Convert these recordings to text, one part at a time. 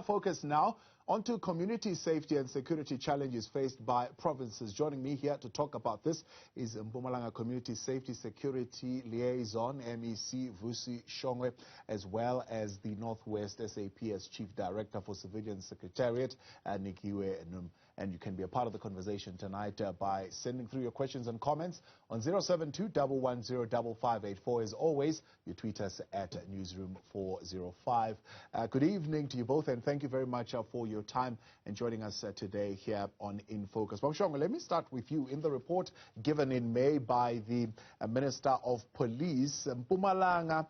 our focus now onto community safety and security challenges faced by provinces. Joining me here to talk about this is Mpumalanga Community Safety Security Liaison, MEC Vusi Shongwe, as well as the North West SAPS Chief Director for Civilian Secretariat, Nikiwe Num. And you can be a part of the conversation tonight by sending through your questions and comments on 072-110-5584. As always, you tweet us at Newzroom 405. Good evening to you both, and thank you very much for your time and joining us today here on In Focus. Well, Shongwe, let me start with you. In the report given in May by the Minister of Police, Mpumalanga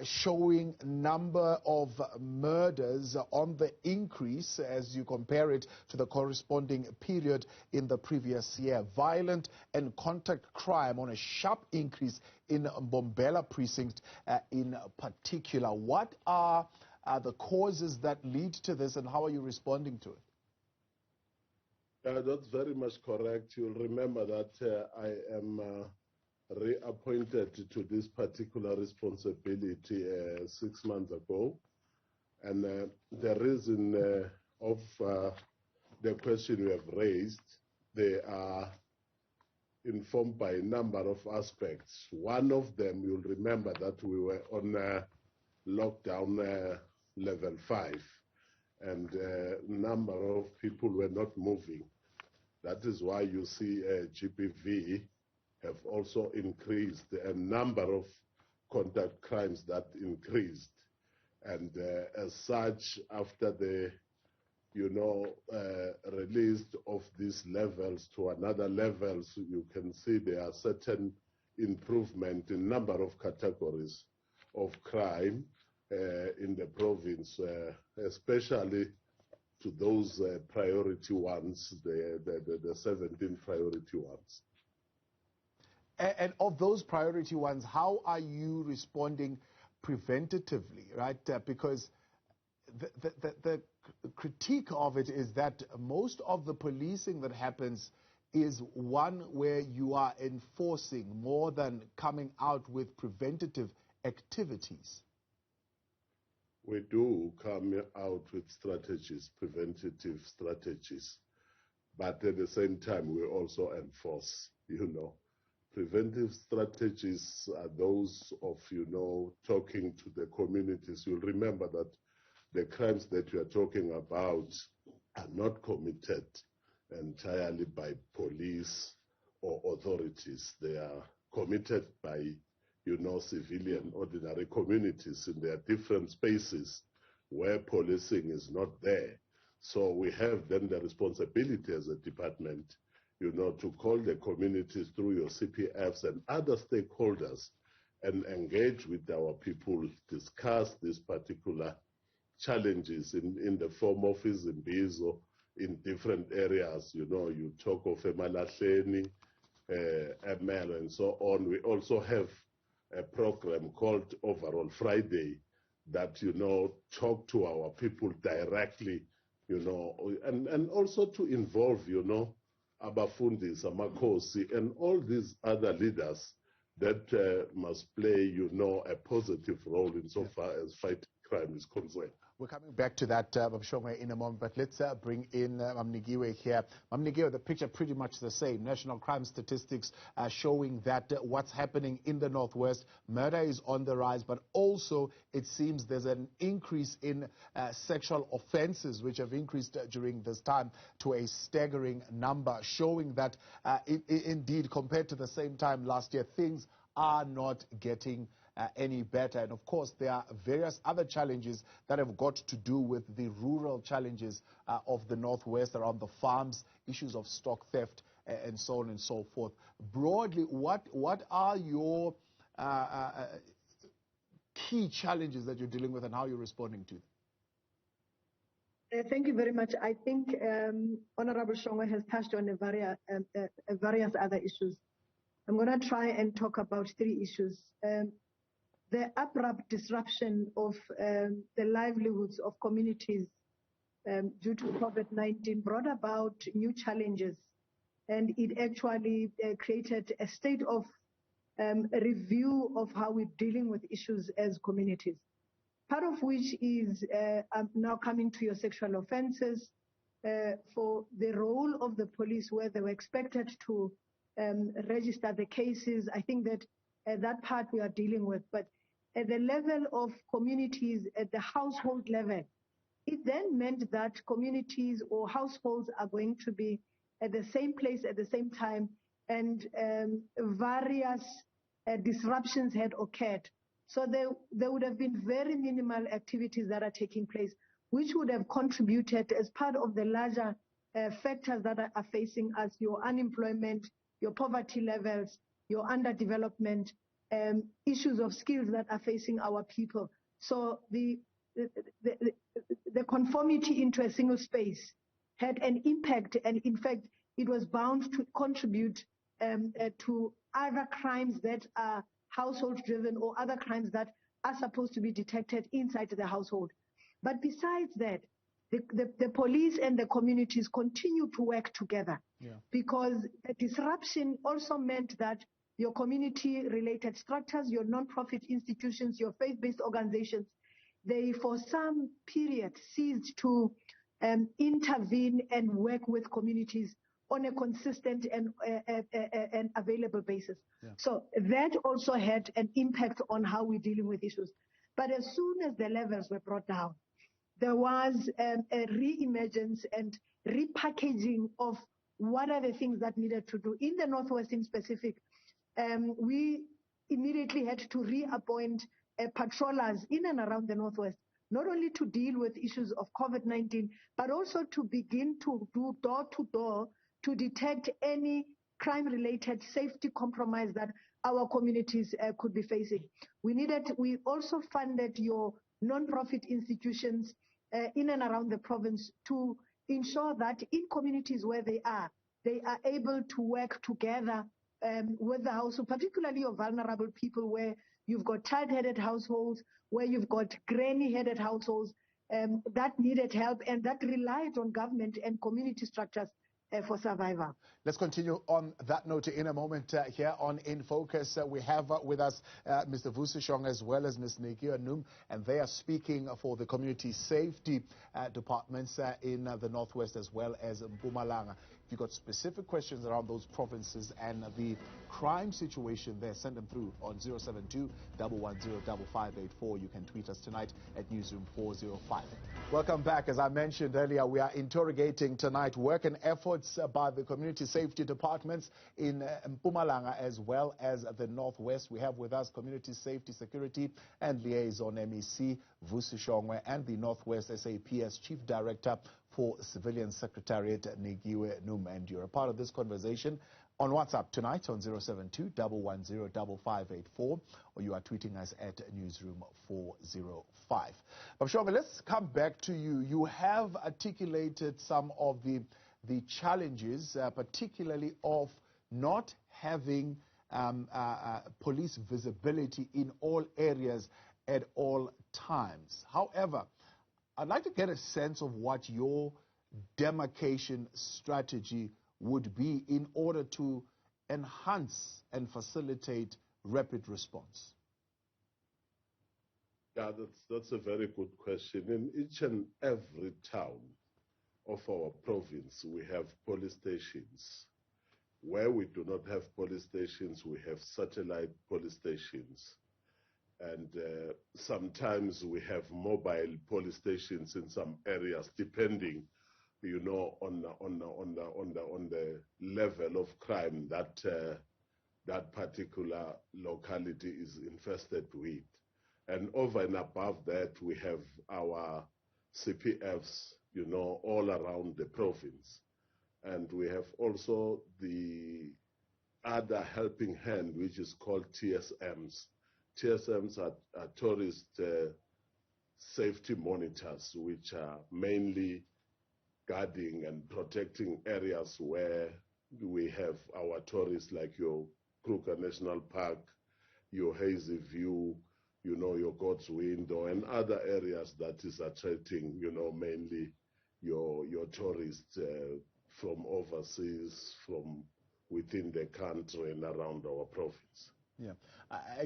showing number of murders on the increase as you compare it to the corresponding period in the previous year. Violent and contact crime on a sharp increase in Mbombela precinct in particular. What are the causes that lead to this, and how are you responding to it? That's very much correct. You'll remember that I am reappointed to this particular responsibility 6 months ago. And the reason of the question you have raised, they are informed by a number of aspects. One of them, you'll remember that we were on lockdown level 5, and a number of people were not moving. That is why you see GBV have also increased, a number of contact crimes that increased. And as such, after the release of these levels to another levels, you can see there are certain improvement in number of categories of crime in the province, especially to those priority ones, the 17 priority ones. And of those priority ones, how are you responding preventatively, right? Because the critique of it is that most of the policing that happens is one where you are enforcing more than coming out with preventative activities. We do come out with strategies, preventative strategies, but at the same time we also enforce, Preventive strategies are those of, talking to the communities. You'll remember that the crimes that you are talking about are not committed entirely by police or authorities. They are committed by, civilian, ordinary communities in their different spaces where policing is not there. So we have then the responsibility as a department, to call the communities through your CPFs and other stakeholders and engage with our people, discuss these particular challenges in the form of Izimbizo in different areas. You talk of Emalahleni, ML, and so on. We also have a program called Overall Friday that, talk to our people directly, and also to involve, Abafundis, Amakosi, and all these other leaders that must play, a positive role insofar as fighting crime is concerned. We're coming back to that, Shongwe, in a moment, but let's bring in Nikiwe here. Nikiwe, the picture pretty much the same. National crime statistics showing that what's happening in the Northwest, murder is on the rise, but also it seems there's an increase in sexual offenses, which have increased during this time to a staggering number, showing that indeed, compared to the same time last year, things are not getting any better. And of course, there are various other challenges that have got to do with the rural challenges of the Northwest around the farms, issues of stock theft, and so on and so forth. Broadly, what are your key challenges that you're dealing with, and how you're responding to them? Thank you very much. I think Honorable Shongwe has touched on various other issues. I'm going to try and talk about 3 issues. The abrupt disruption of the livelihoods of communities due to COVID-19 brought about new challenges, and it actually created a state of review of how we're dealing with issues as communities. part of which is now coming to your sexual offences, for the role of the police where they were expected to register the cases. I think that that part we are dealing with. But at the level of communities, at the household level, it then meant that communities or households are going to be at the same place at the same time, and various disruptions had occurred. So there would have been very minimal activities that are taking place, which would have contributed as part of the larger factors that are facing us: your unemployment, your poverty levels, your underdevelopment, issues of skills that are facing our people. So the conformity into a single space had an impact, and in fact, it was bound to contribute to other crimes that are household-driven or other crimes that are supposed to be detected inside the household. But besides that, the police and the communities continue to work together, because the disruption also meant that your community-related structures, your non-profit institutions, your faith-based organizations, they for some period ceased to intervene and work with communities on a consistent and available basis. So that also had an impact on how we're dealing with issues. But as soon as the levels were brought down, there was a re-emergence and repackaging of what are the things that needed to do. In the Northwest in specific, we immediately had to reappoint patrollers in and around the Northwest, not only to deal with issues of COVID-19, but also to begin to do door-to-door to detect any crime-related safety compromise that our communities could be facing. We also funded your non-profit institutions in and around the province to ensure that in communities where they are able to work together with the household, particularly of vulnerable people, where you've got child-headed households, where you've got granny-headed households that needed help and that relied on government and community structures for survival. Let's continue on that note in a moment. Here on In Focus, we have with us Mr. Vusi Shongwe as well as Ms. Nikiwe Num, and they are speaking for the community safety departments in the Northwest as well as Mpumalanga. If you've got specific questions around those provinces and the crime situation there, send them through on 072-110-5584. You can tweet us tonight at Newzroom 405. Welcome back. As I mentioned earlier, we are interrogating tonight work and efforts by the community safety departments in Mpumalanga as well as the Northwest. We have with us Community Safety, Security and Liaison MEC Vusi Shongwe and the Northwest SAPS Chief Director for Civilian Secretariat Nikiwe Num. And you're a part of this conversation on WhatsApp tonight on 072-110-5584, or you are tweeting us at Newzroom 405. Shongwe, let's come back to you. You have articulated some of the challenges, particularly of not having police visibility in all areas at all times. However, I'd like to get a sense of what your demarcation strategy would be in order to enhance and facilitate rapid response. Yeah, that's a very good question. In each and every town of our province, we have police stations. Where we do not have police stations, we have satellite police stations. And sometimes we have mobile police stations in some areas, depending, you know, on the level of crime that that particular locality is infested with. And over and above that, we have our CPFs, you know, all around the province. And we have also the other helping hand, which is called TSMs. TSMs are tourist safety monitors, which are mainly guarding and protecting areas where we have our tourists, like your Kruger National Park, your Hazy View, you know, your God's Window, and other areas that is attracting, you know, mainly your tourists from overseas, from within the country and around our province. Yeah,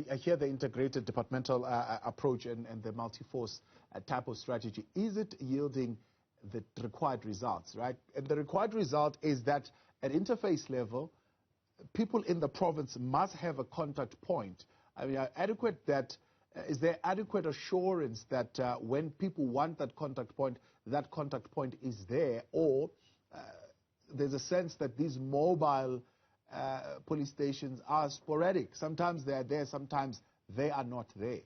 I hear the integrated departmental approach and the multi-force type of strategy. Is it yielding the required results, right? And the required result is that at interface level, people in the province must have a contact point. I mean, is there adequate assurance that when people want that contact point is there, or there's a sense that these mobile police stations are sporadic? Sometimes they are there, sometimes they are not there.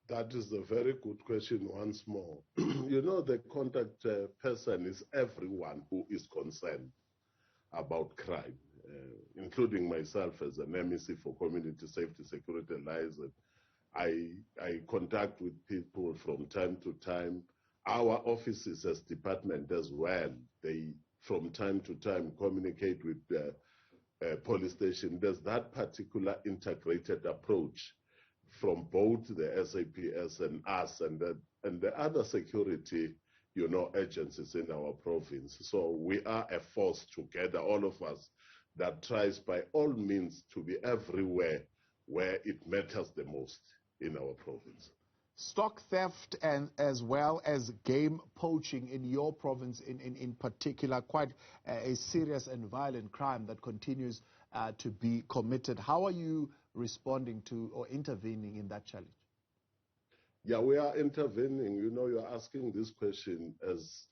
That is a very good question once more. You know, the contact person is everyone who is concerned about crime, including myself as an MEC for Community Safety, Security, and Liaison. I contact with people from time to time. Our offices as department as well, they from time to time communicate with the police station. There's that particular integrated approach from both the SAPS and us and the other security, you know, agencies in our province. So we are a force together, all of us, that tries by all means to be everywhere where it matters the most in our province. Stock theft and as well as game poaching in your province in particular, quite a serious and violent crime that continues to be committed. How are you responding to or intervening in that challenge? Yeah, we are intervening. You know, you're asking this question as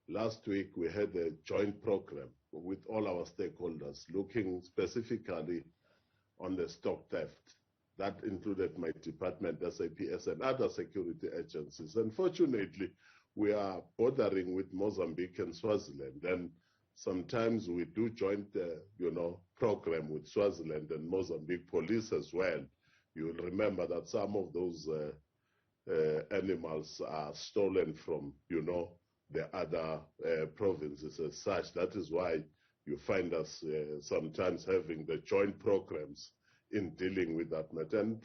last week we had a joint program with all our stakeholders looking specifically on the stock theft. That included my department, SAPS, and other security agencies. Unfortunately, we are bordering with Mozambique and Swaziland, and sometimes we do joint, you know, program with Swaziland and Mozambique police as well. You will remember that some of those animals are stolen from, you know, the other provinces as such. That is why you find us sometimes having the joint programs in dealing with that matter. And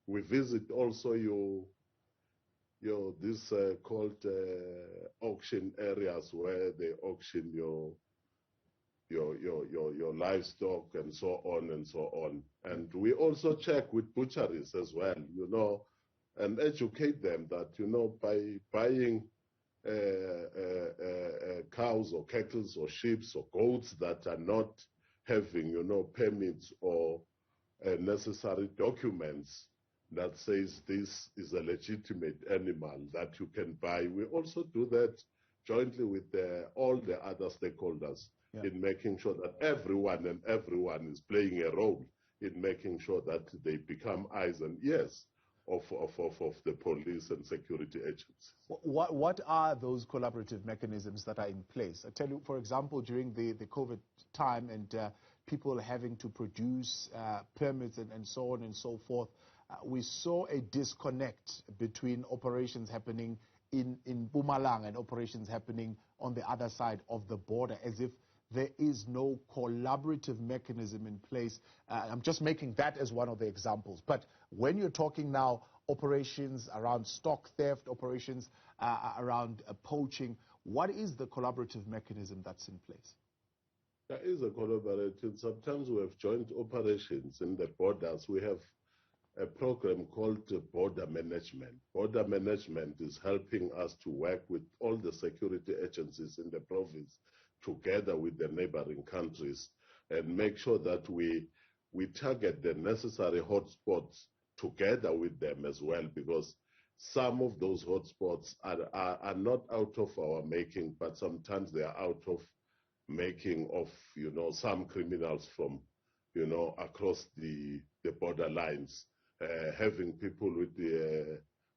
we visit also this called auction areas where they auction your livestock and so on and so on. And we also check with butcheries as well, you know, and educate them that, you know, by buying cows or cattle or sheep or goats that are not having, you know, permits or necessary documents that says this is a legitimate animal that you can buy. We also do that jointly with all the other stakeholders in making sure that everyone is playing a role in making sure that they become eyes and ears of the police and security agencies. What are those collaborative mechanisms that are in place? I tell you, for example, during the COVID time and people having to produce permits and so on and so forth, we saw a disconnect between operations happening in Mpumalanga and operations happening on the other side of the border, as if there is no collaborative mechanism in place. I'm just making that as one of the examples. But when you're talking now operations around stock theft, operations around poaching, what is the collaborative mechanism that's in place? There is a collaboration. Sometimes we have joint operations in the borders. We have a program called border management. Border management is helping us to work with all the security agencies in the province together with the neighboring countries and make sure that we target the necessary hotspots together with them as well, because some of those hotspots are not out of our making, but sometimes they are out of making of, you know, some criminals from, you know, across the border lines, having people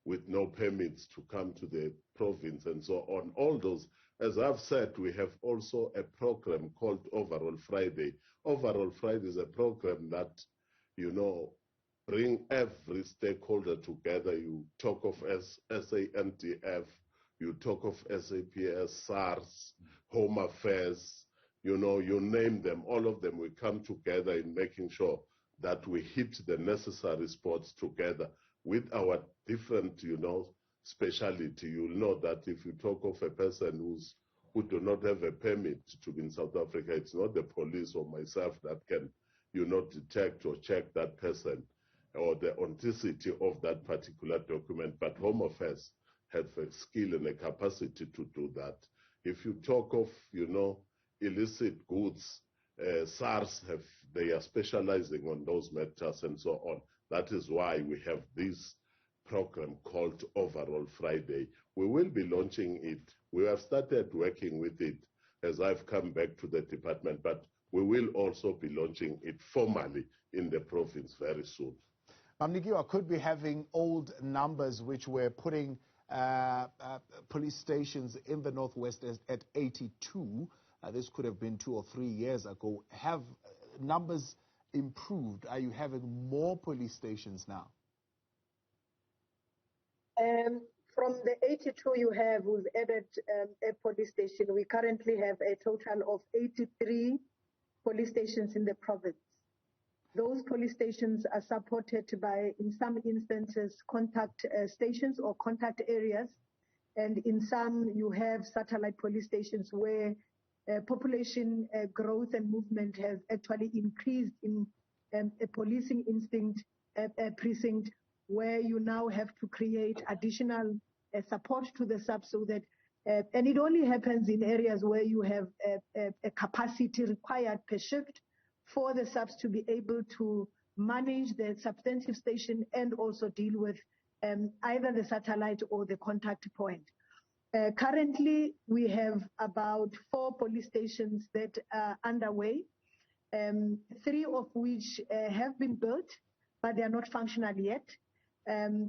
with no permits to come to the province and so on. All those, as I've said, we have also a program called Overall Friday. Overall Friday is a program that, you know, bring every stakeholder together. You talk of SANDF, you talk of SAPS, SARS, Home Affairs, you know, you name them, all of them will come together in making sure that we hit the necessary spots together with our different, you know, speciality. You'll know that if you talk of a person who do not have a permit to be in South Africa, it's not the police or myself that can, detect or check that person or the authenticity of that particular document. But Home Affairs have a skill and a capacity to do that. If you talk of, illicit goods, SARS they are specializing on those matters and so on. That is why we have this program called Overall Friday. We will be launching it. We have started working with it as I've come back to the department, but we will also be launching it formally in the province very soon. Nikiwe, could be having old numbers which were putting police stations in the Northwest at 82. This could have been 2 or 3 years ago. Have numbers improved? Are you having more police stations now? From the 82 you have, we've added a police station. We currently have a total of 83 police stations in the province. Those police stations are supported by, in some instances, contact stations or contact areas. And in some, you have satellite police stations where population growth and movement has actually increased in a policing instinct precinct, where you now have to create additional support to the SAPS so that, and it only happens in areas where you have a capacity required per shift for the SAPS to be able to manage the substantive station and also deal with either the satellite or the contact point. Currently, we have about 4 police stations that are underway, 3 of which have been built, but they are not functional yet.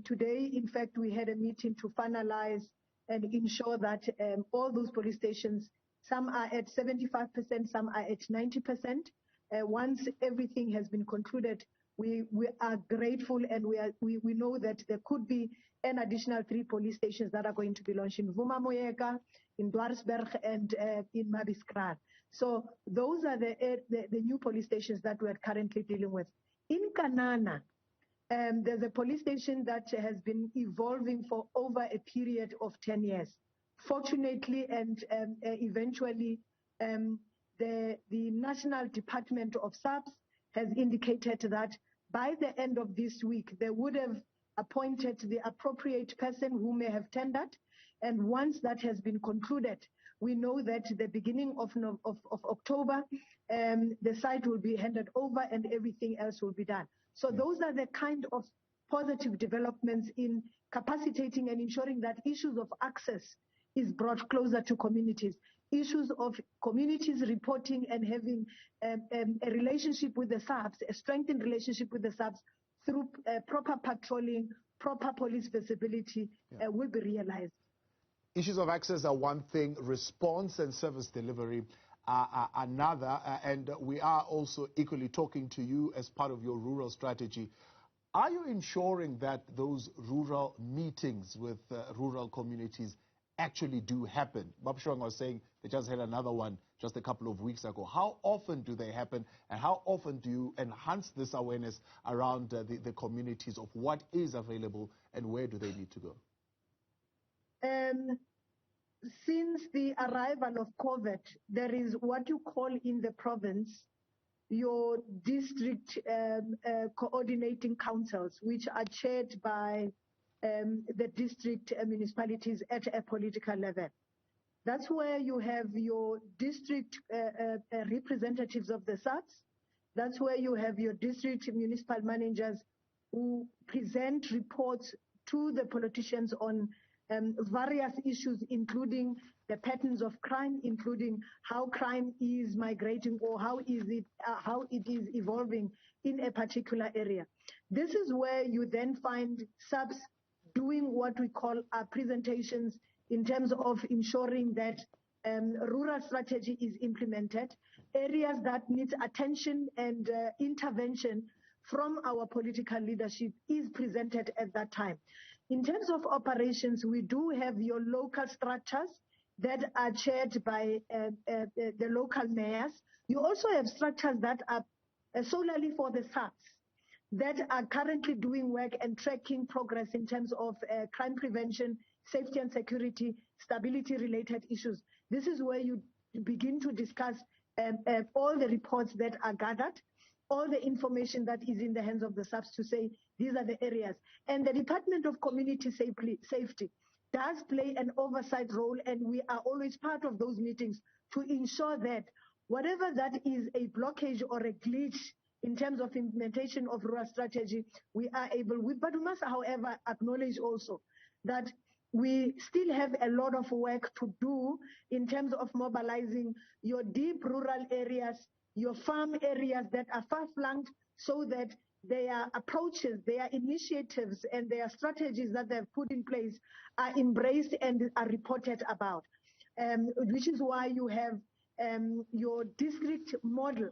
Today, in fact, we had a meeting to finalize and ensure that all those police stations, some are at 75%, some are at 90%. Once everything has been concluded, we are grateful, and we know that there could be an additional 3 police stations that are going to be launched in Vumamoyega, in Dwarsberg, and in Mabiskran. So those are the new police stations that we are currently dealing with. In Kanana, there's a police station that has been evolving for over a period of 10 years. Fortunately, and eventually, the National Department of SAPS has indicated that by the end of this week, they would have appointed the appropriate person who may have tendered. And once that has been concluded, we know that the beginning of October, the site will be handed over and everything else will be done. So those are the kind of positive developments in capacitating and ensuring that issues of access is brought closer to communities. Issues of communities reporting and having a relationship with the SAPS, a strengthened relationship with the SAPS through proper patrolling, proper police visibility will be realized. Issues of access are one thing, response and service delivery are another, and we are also equally talking to you as part of your rural strategy. Are you ensuring that those rural meetings with rural communities actually do happen? Bob Shongwe was saying they just had another one just a couple of weeks ago. How often do they happen, and how often do you enhance this awareness around the communities of what is available and where do they need to go? Since the arrival of COVID, there is what you call in the province your district coordinating councils, which are chaired by the district municipalities at a political level. That's where you have your district representatives of the SAPS. That's where you have your district municipal managers who present reports to the politicians on various issues, including the patterns of crime, including how crime is migrating or how it is evolving in a particular area. This is where you then find SAPS doing what we call our presentations in terms of ensuring that rural strategy is implemented, areas that need attention and intervention from our political leadership is presented at that time. In terms of operations, we do have your local structures that are chaired by the local mayors. You also have structures that are solely for the SAPS that are currently doing work and tracking progress in terms of crime prevention, safety and security, stability-related issues. This is where you begin to discuss all the reports that are gathered. all the information that is in the hands of the SAPS to say these are the areas. And the Department of Community Safety does play an oversight role, and we are always part of those meetings to ensure that whatever that is a blockage or a glitch in terms of implementation of rural strategy, we are able, but we must, however, acknowledge also that we still have a lot of work to do in terms of mobilizing your deep rural areas, your farm areas that are far-flanked, so that their approaches, their initiatives, and their strategies that they've put in place are embraced and are reported about, which is why you have your district model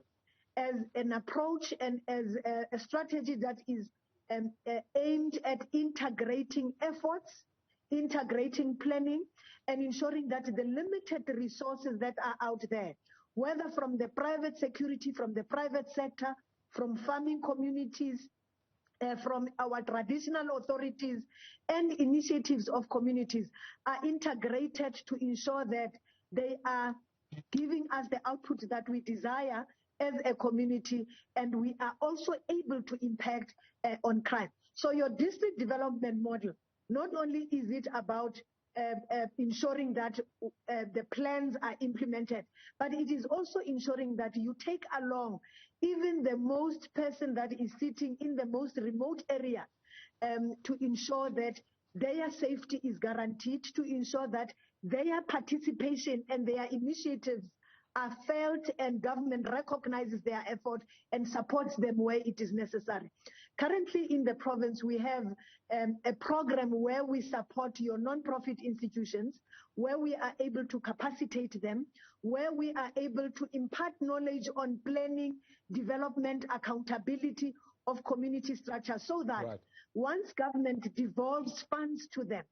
as an approach and as a strategy that is aimed at integrating efforts, integrating planning, and ensuring that the limited resources that are out there, whether from the private security, from the private sector, from farming communities, from our traditional authorities and initiatives of communities, are integrated to ensure that they are giving us the output that we desire as a community, and we are also able to impact on crime. So your district development model, not only is it about ensuring that the plans are implemented, but it is also ensuring that you take along even the most person that is sitting in the most remote area to ensure that their safety is guaranteed, to ensure that their participation and their initiatives are felt and government recognizes their effort and supports them where it is necessary. Currently in the province, we have a program where we support your non-profit institutions, where we are able to capacitate them, where we are able to impart knowledge on planning, development, accountability of community structure, so that once government devolves funds to them,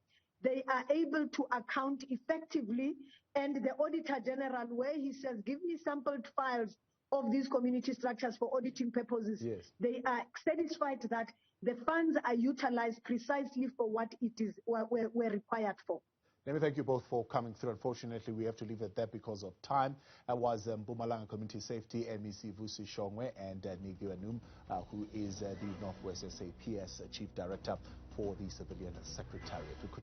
they are able to account effectively, and the Auditor General, where he says, give me sampled files of these community structures for auditing purposes, they are satisfied that the funds are utilized precisely for what it is were required for. Let me thank you both for coming through. Unfortunately, we have to leave it there because of time. That was Mpumalanga Community Safety, MEC Vusi Shongwe, and Nikiwe Num, who is the North West SAPS Chief Director for the Civilian Secretariat.